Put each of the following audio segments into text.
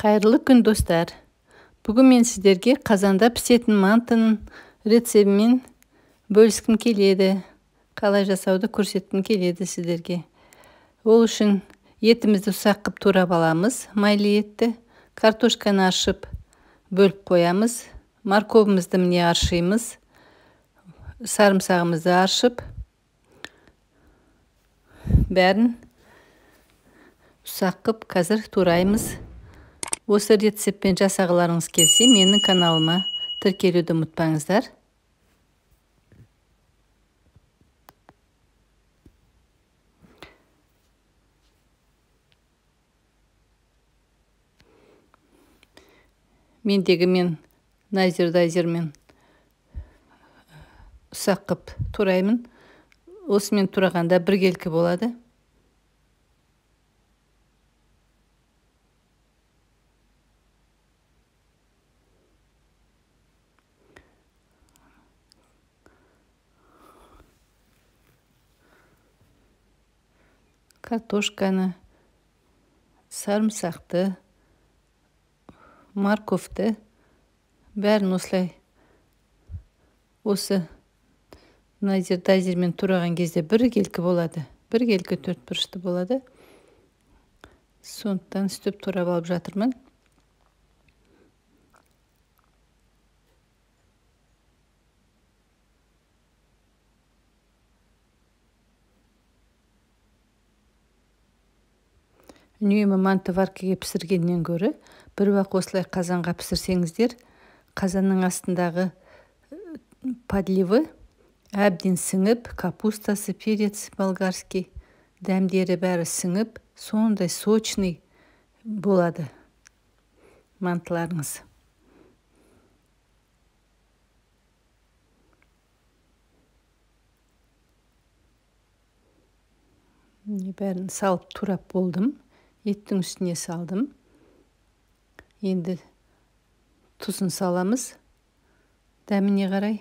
Қайырлы күн достар. Бүгін мен сіздерге қазанда пісетін мантының рецебімен бөліскім келеді. Қалай жасауды көрсеткім келеді сіздерге. Ол үшін етімізді ұсақ қып турап аламыз, майлы етті. Картошканы аршып бөліп қоямыз. Морковымызды міне аршимыз. Сарымсағымызды аршып, бәрін ұсақ қып қазір тураймыз. Осы рецептпен жасағыларыңыз келсе, менің каналыма тіркелуді ұмытпаңыздар. Мен найзермен ұсақ қып тураймын. Осымен турағанда біркелкі болады. Картошканы, сарымсақты, морковты бәрін осылай осы найзермен тураған кезде біркелкі болады. Біркелкі төрт бұрышты болады. Сондықтан үстіп турап алып жатырмын. Үнемі манты варкаға пісіргеннен гөрі бір уақыт осылай қазанға пісірсеңіздер, қазанның астындағы подливы әбден сіңіп, капустасы, перец болгарский дәмдері бәрі сіңіп, сондай сочный болады мантыларыңыз. Бәрін салып турап болдым. Еттің үстіне салдым. Енді тұзын саламыз. Дәміне қарай.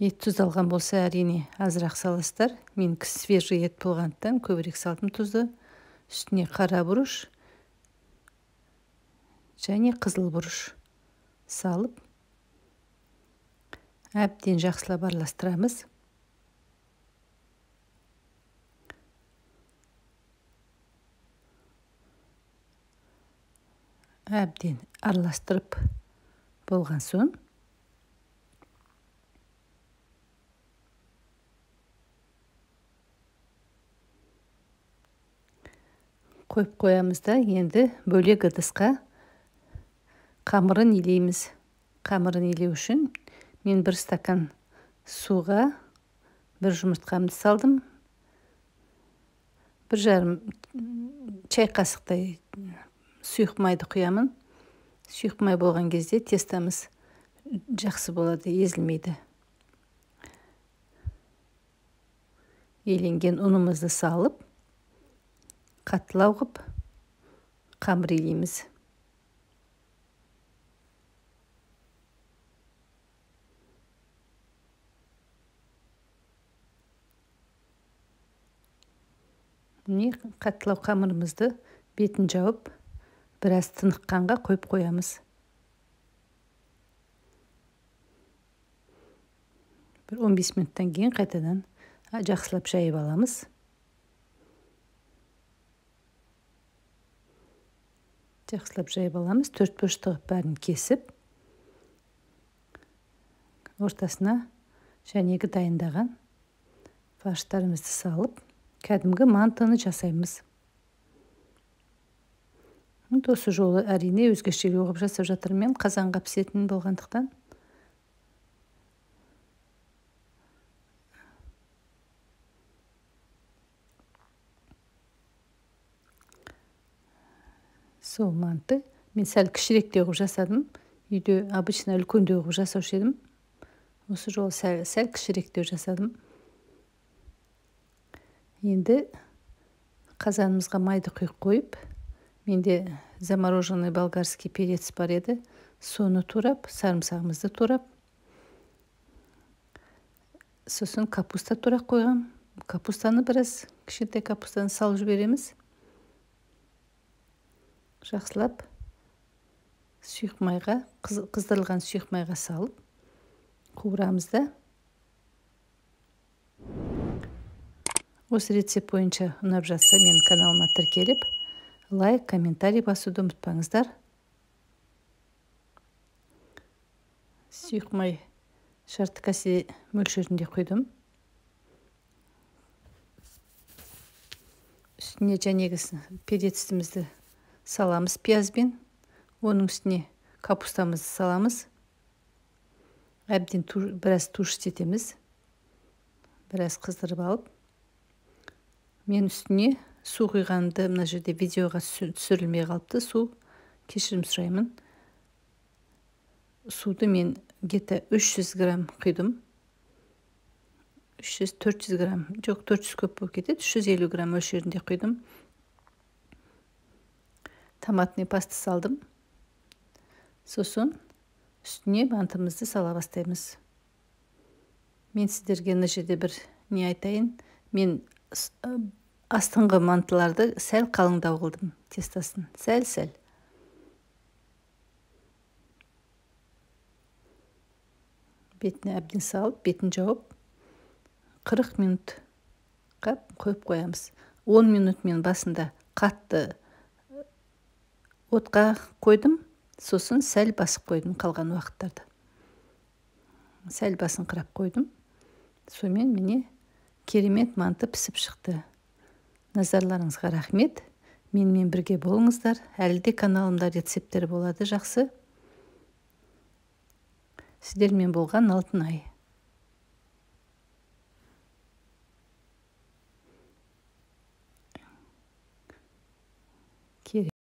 Ет тұз алған болса, әрине азырақ саласыздар. Мен свежий ет болғандықтан көбірек салдым тұзды. Үстіне қара бұрыш және қызыл бұрыш салып, әбден жақсылап араластырамыз. Әбден араластырып болған соң қойып қоямыз да, енді бөлек ыдысқа қамырын илейміз. Қамырын илеу үшін мен бір стакан суға бір жұмыртқамды салдым. 1,5 чай қасықтай сұйық майды құямын. Сұйық май болған кезде тестамыз жақсы болады, езілмейді. Еленген ұнымызды салып, қаттылау қып, қамыр илейміз. Міне қаттылау қамырымызды бетін жауып, біраз тыныққанға қойып қоямыз. Бір 15 минуттан кейін қайтадан жақсылап жайып аламыз. Жақсылап жайып аламыз. 4 бұрышты бәрін кесіп, ортасына жәнегі дайындаған фарштарымызды салып, кәдімгі мантыны жасаймыз. Осы жолы әрине өзгешелеу қылып жасап жатырмын, қазанға пісетін болғандықтан. Сол манты мен сәл кішіректеу қылып жасадым. Үйде обычно үлкендеу қылып жасаушы едім. Осы жолы сәл кішіректеу жасадым. Енді қазанымызға майды құйып қойып, менде замороженный болгарский перец бар еді. Соны турап, сарымсағымызды турап, сосын капуста турап қойғам. Капустаны біраз, кішкентай капустаны салып жібереміз. жақсылап сұйық майға, қыздырылған сұйық майға салып қуырамыз да. Осы рецепт бойынша ұнап жатса, менің каналыма тіркеліп, лайк, комментарий басуды ұмытпаңыздар. Сұйық май шартты кесе мөлшерінде құйдым. Үстіне жәнегі перецімізді саламыз пиязбен. Оның үстіне капустамызды саламыз. Әбден біраз турштетеміз. Біраз қыздырып алып. Мен үстіне су құйғанымды мына жерде видеоға түсірілмей қалыпты. Су, кешірім сұраймын. Суды мен где-то 300 грамм құйдым. 300-400 грамм. Жоқ, 400 көп болып кетеді. 350 грамм мөлшерінде құйдым. Томатный паста салдым. Сосын үстіне мантымызды сала бастаймыз. Мен сіздерге мына жерде бір не айтайын. Мен астыңғы мантыларды сәл қалыңдау қылдым, тестасын. Сәл-сәл. Бетіне әбден салып, бетін жауып, 40 минутқа қойып қоямыз. 10 минут мен басында қатты отқа қойдым, сосын сәл басып қойдым қалған уақыттарды. Сәл басын қырап қойдым. Сонымен міне керемет манты пісіп шықты. Назарларыңызға рахмет. Менімен бірге болыңыздар. Әлі де каналымда рецепттер болады жақсы. Сіздермен болған Алтынай.